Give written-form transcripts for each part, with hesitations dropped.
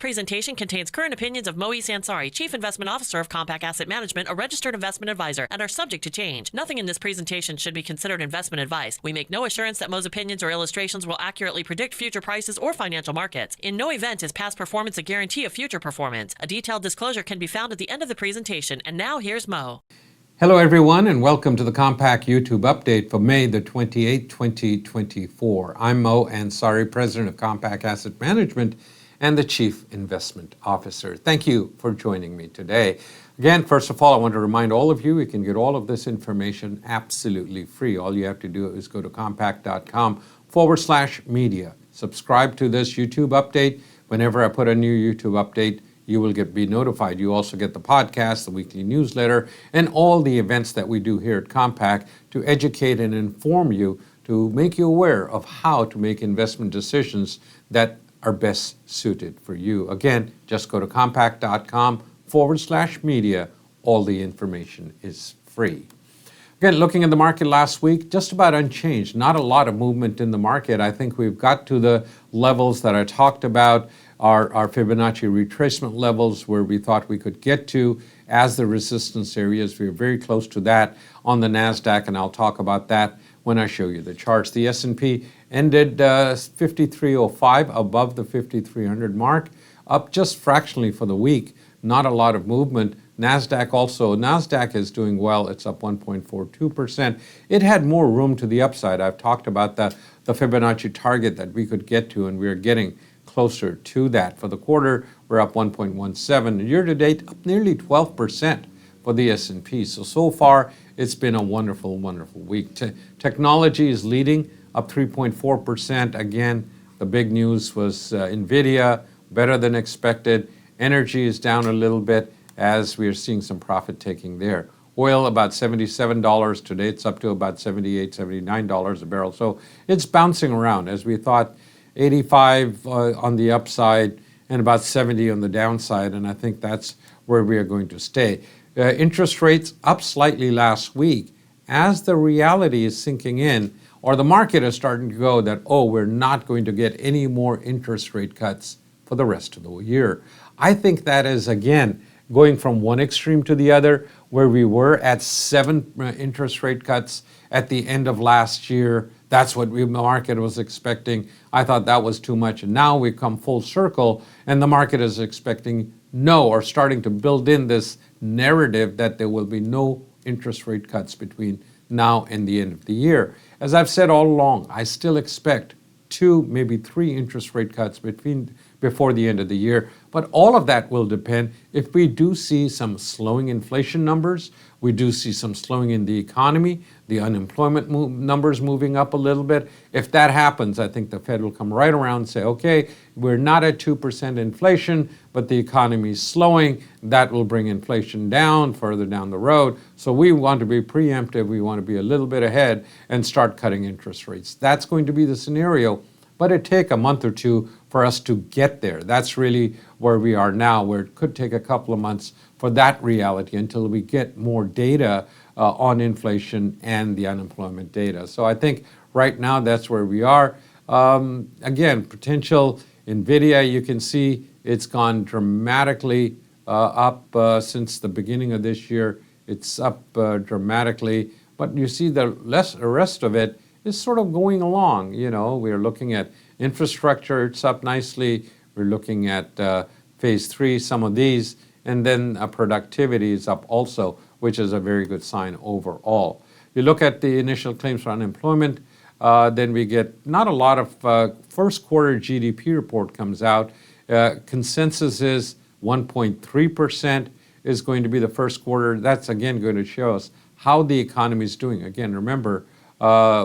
presentation contains current opinions of Moise Ansari, Chief Investment Officer of Compak Asset Management, a registered investment advisor, and are subject to change. Nothing in this presentation should be considered investment advice. We make no assurance that Mo's opinions or illustrations will accurately predict future prices or financial markets. In no event is past performance a guarantee of future performance. A detailed disclosure can be found at the end of the presentation. And now here's Mo. Hello everyone, and welcome to the Compak YouTube update for May the 28th, 2024. I'm Mo Ansari, President of Compak Asset Management and the Chief Investment Officer. Thank you for joining me today. Again, first of all, I want to remind all of you, you can get all of this information absolutely free. All you have to do is go to compak.com/media. Subscribe to this YouTube update. Whenever I put a new YouTube update, you will be notified. You also get the podcast, the weekly newsletter, and all the events that we do here at Compak to educate and inform you, to make you aware of how to make investment decisions that are best suited for you. Again, just go to compak.com/media. All the information is free. Again, looking at the market last week, just about unchanged. Not a lot of movement in the market. I think we've got to the levels that I talked about, our Fibonacci retracement levels where we thought we could get to as the resistance areas. We're very close to that on the NASDAQ, and I'll talk about that when I show you the charts. The S&P ended 5305 above the 5300 mark, up just fractionally for the week. Not a lot of movement. NASDAQ is doing well. It's up 1.42%. It had more room to the upside. I've talked about the Fibonacci target that we could get to, and we're getting closer to that. For the quarter, we're up 1.17. Year to date, up nearly 12% for the S&P. So far, it's been a wonderful, wonderful week. Technology is leading, up 3.4%. Again, the big news was NVIDIA, better than expected. Energy is down a little bit as we are seeing some profit taking there. Oil about $77 today. It's up to about $78, $79 a barrel. So it's bouncing around as we thought. 85 on the upside and about 70 on the downside, and I think that's where we are going to stay. Interest rates up slightly last week as the reality is sinking in, or the market is starting to go that, oh, we're not going to get any more interest rate cuts for the rest of the year. I think that is, again, going from one extreme to the other, where we were at 7 interest rate cuts at the end of last year. That's what the market was expecting. I thought that was too much. And now we've come full circle, and the market is expecting no, or starting to build in this narrative that there will be no interest rate cuts between now and the end of the year. As I've said all along, I still expect 2, maybe 3 interest rate cuts before the end of the year. But all of that will depend if we do see some slowing inflation numbers, we do see some slowing in the economy, the unemployment numbers moving up a little bit. If that happens, I think the Fed will come right around and say, okay, we're not at 2% inflation, but the economy is slowing. That will bring inflation down further down the road. So we want to be preemptive. We want to be a little bit ahead and start cutting interest rates. That's going to be the scenario. But it take a month or two for us to get there. That's really where we are now, where it could take a couple of months for that reality until we get more data on inflation and the unemployment data. So I think right now that's where we are. Again, potential NVIDIA, you can see it's gone dramatically up since the beginning of this year. It's up dramatically, but you see the rest of it is sort of going along. You know, we're looking at infrastructure, it's up nicely. We're looking at phase 3, some of these, and then productivity is up also, which is a very good sign overall. You look at the initial claims for unemployment, then we get not a lot of first quarter GDP report comes out. Consensus is 1.3% is going to be the first quarter. That's again going to show us how the economy is doing. Again, remember,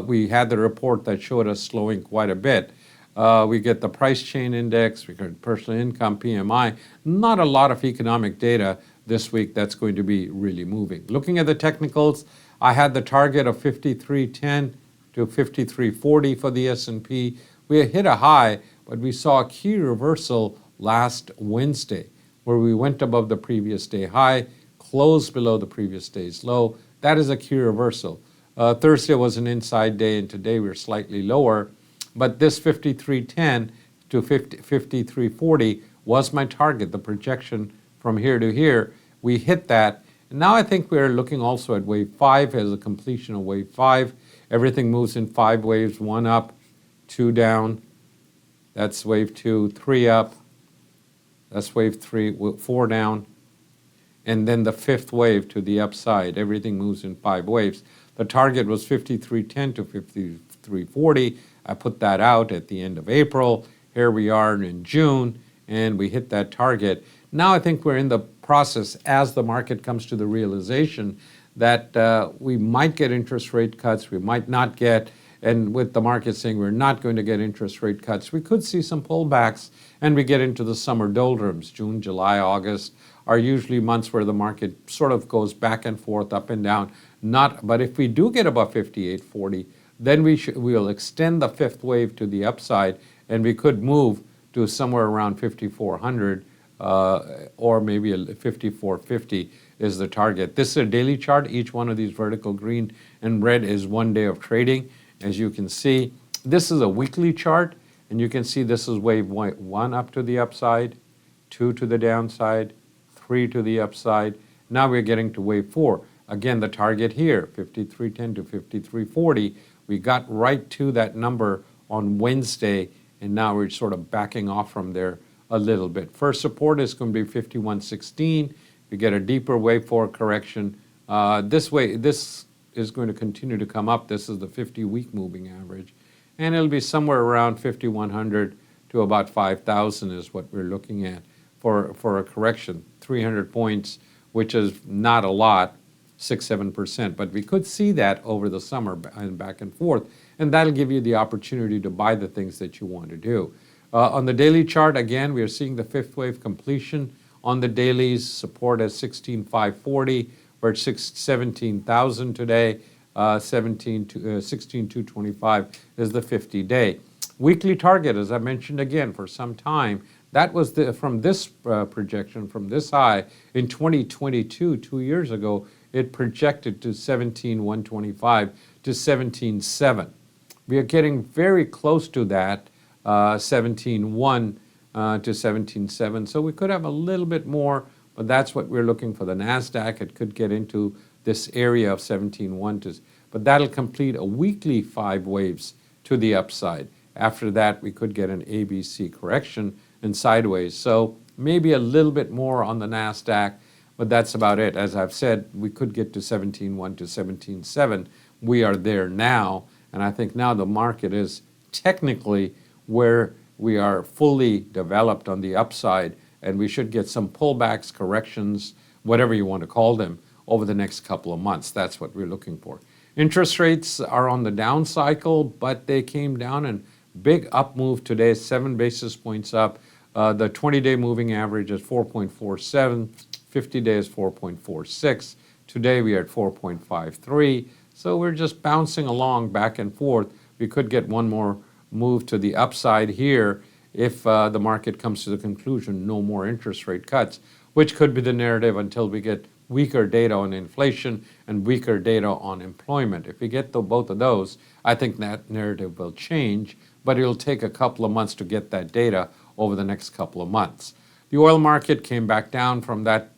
we had the report that showed us slowing quite a bit. We get the price chain index, we get personal income, PMI. Not a lot of economic data this week that's going to be really moving. Looking at the technicals, I had the target of 5310 to 5340 for the S&P. We hit a high, but we saw a key reversal last Wednesday, where we went above the previous day high, closed below the previous day's low. That is a key reversal. Thursday was an inside day, and today we're slightly lower. But this 5310 to 5340 was my target, the projection from here to here. We hit that. And now I think we're looking also at wave 5 as a completion of wave 5. Everything moves in 5 waves, 1 up, 2 down. That's wave 2, 3 up. That's wave 3, 4 down. And then the 5th wave to the upside. Everything moves in 5 waves. The target was 53.10 to 53.40. I put that out at the end of April. Here we are in June, and we hit that target. Now I think we're in the process as the market comes to the realization that we might get interest rate cuts, we might not get, and with the market saying we're not going to get interest rate cuts, we could see some pullbacks and we get into the summer doldrums. June, July, August are usually months where the market sort of goes back and forth, up and down. But if we do get above 58.40, then we'll extend the 5th wave to the upside, and we could move to somewhere around 5,400 or maybe 54.50 is the target. This is a daily chart. Each one of these vertical green and red is 1 day of trading. As you can see, this is a weekly chart, and you can see this is wave 1 up to the upside, 2 to the downside, 3 to the upside. Now we're getting to wave 4. Again, the target here, 53.10 to 53.40. We got right to that number on Wednesday, and now we're sort of backing off from there a little bit. First support is going to be 51.16. We get a deeper wave 4 correction. This is going to continue to come up. This is the 50-week moving average. And it'll be somewhere around 5,100 to about 5,000 is what we're looking at for a correction. 300 points, which is not a lot, 6-7%. But we could see that over the summer and back and forth. And that'll give you the opportunity to buy the things that you want to do. On the daily chart, again, we are seeing the 5th wave completion. On the dailies, support at 16,540. We're at 17,000 today. 16,225 is the 50-day. Weekly target, as I mentioned again, for some time, that was from this projection, from this high in 2022, 2 years ago, it projected to 17,125 to 17,700. We are getting very close to that, 17,100 to 17,700. So we could have a little bit more, but that's what we're looking for. The NASDAQ, it could get into this area of 17,100, but that'll complete a weekly 5 waves to the upside. After that, we could get an ABC correction and sideways. So maybe a little bit more on the NASDAQ, but that's about it. As I've said, we could get to 17,100 to 17,700. We are there now, and I think now the market is technically where we are fully developed on the upside, and we should get some pullbacks, corrections, whatever you want to call them, over the next couple of months. That's what we're looking for. Interest rates are on the down cycle, but they came down and big up move today, 7 basis points up. The 20-day moving average is 4.47, 50-day is 4.46. Today we are at 4.53. So we're just bouncing along back and forth. We could get one more move to the upside here if the market comes to the conclusion no more interest rate cuts, which could be the narrative until we get weaker data on inflation and weaker data on employment. If we get both of those, I think that narrative will change, but it'll take a couple of months to get that data over the next couple of months. The oil market came back down from that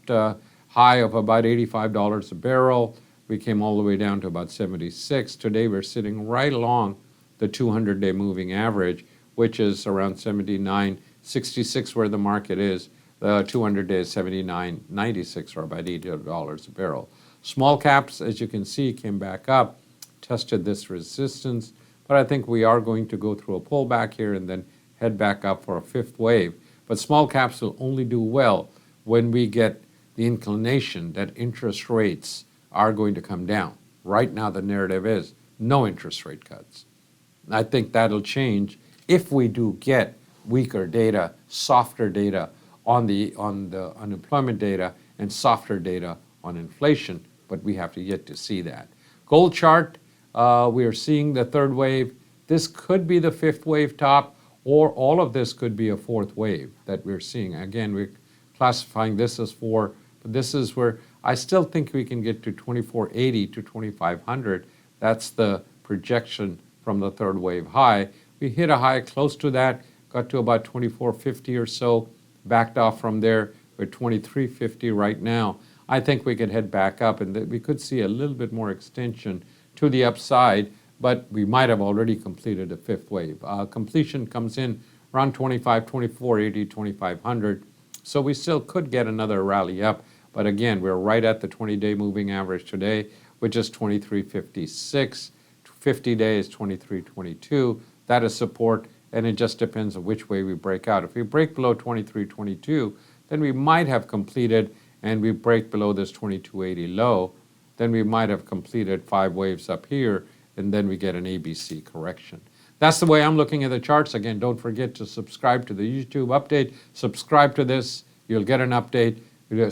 high of about $85 a barrel. We came all the way down to about 76. Today we're sitting right along the 200-day moving average, which is around 79.66 where the market is. The 200-day is 79.96, or about $80 a barrel. Small caps, as you can see, came back up, tested this resistance, but I think we are going to go through a pullback here and then head back up for a 5th wave. But small caps will only do well when we get the inclination that interest rates are going to come down. Right now the narrative is no interest rate cuts. I think that'll change if we do get weaker data, softer data on the unemployment data and softer data on inflation, but we have to yet to see that. Gold chart, we are seeing the 3rd wave. This could be the 5th wave top, or all of this could be a 4th wave that we're seeing. Again, we're classifying this as 4, but this is where I still think we can get to 2480 to 2500. That's the projection from the 3rd wave high. We hit a high close to that, got to about 2450 or so. backed off from there. We're 23.50 right now. I think we could head back up and we could see a little bit more extension to the upside, but we might have already completed a fifth wave. Completion comes in around 25, 24.80, 2500. So we still could get another rally up. But again, we're right at the 20-day moving average today, which is 23.56. 50 days, 23.22. That is support, and it just depends on which way we break out. If we break below 23.22, then we might have completed, and we break below this 22.80 low, then we might have completed 5 waves up here, and then we get an ABC correction. That's the way I'm looking at the charts. Again, don't forget to subscribe to the YouTube update. Subscribe to this. You'll get an update.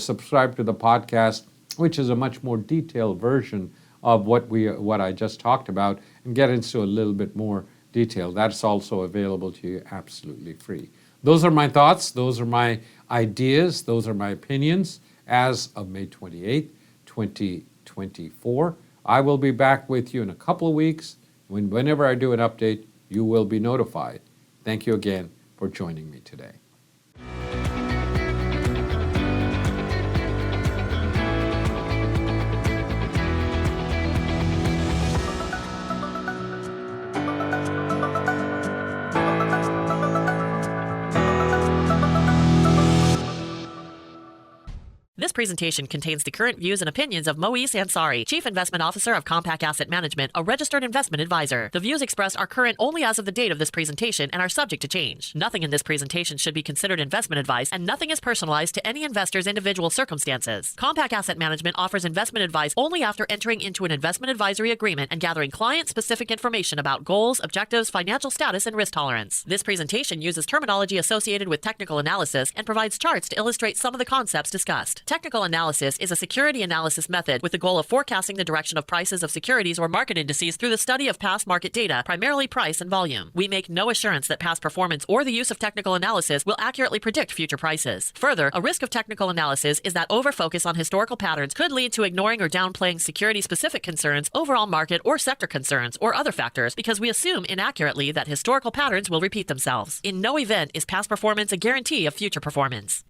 Subscribe to the podcast, which is a much more detailed version of what I just talked about, and get into a little bit more detail. That's also available to you absolutely free. Those are my thoughts. Those are my ideas. Those are my opinions as of May 28th, 2024. I will be back with you in a couple of weeks. Whenever I do an update, you will be notified. Thank you again for joining me today. This presentation contains the current views and opinions of Moise Ansari, Chief Investment Officer of Compak Asset Management, a registered investment advisor. The views expressed are current only as of the date of this presentation and are subject to change. Nothing in this presentation should be considered investment advice, and nothing is personalized to any investor's individual circumstances. Compak Asset Management offers investment advice only after entering into an investment advisory agreement and gathering client-specific information about goals, objectives, financial status, and risk tolerance. This presentation uses terminology associated with technical analysis and provides charts to illustrate some of the concepts discussed. Technical analysis is a security analysis method with the goal of forecasting the direction of prices of securities or market indices through the study of past market data, primarily price and volume. We make no assurance that past performance or the use of technical analysis will accurately predict future prices. Further, a risk of technical analysis is that over-focus on historical patterns could lead to ignoring or downplaying security-specific concerns, overall market or sector concerns, or other factors because we assume inaccurately that historical patterns will repeat themselves. In no event is past performance a guarantee of future performance.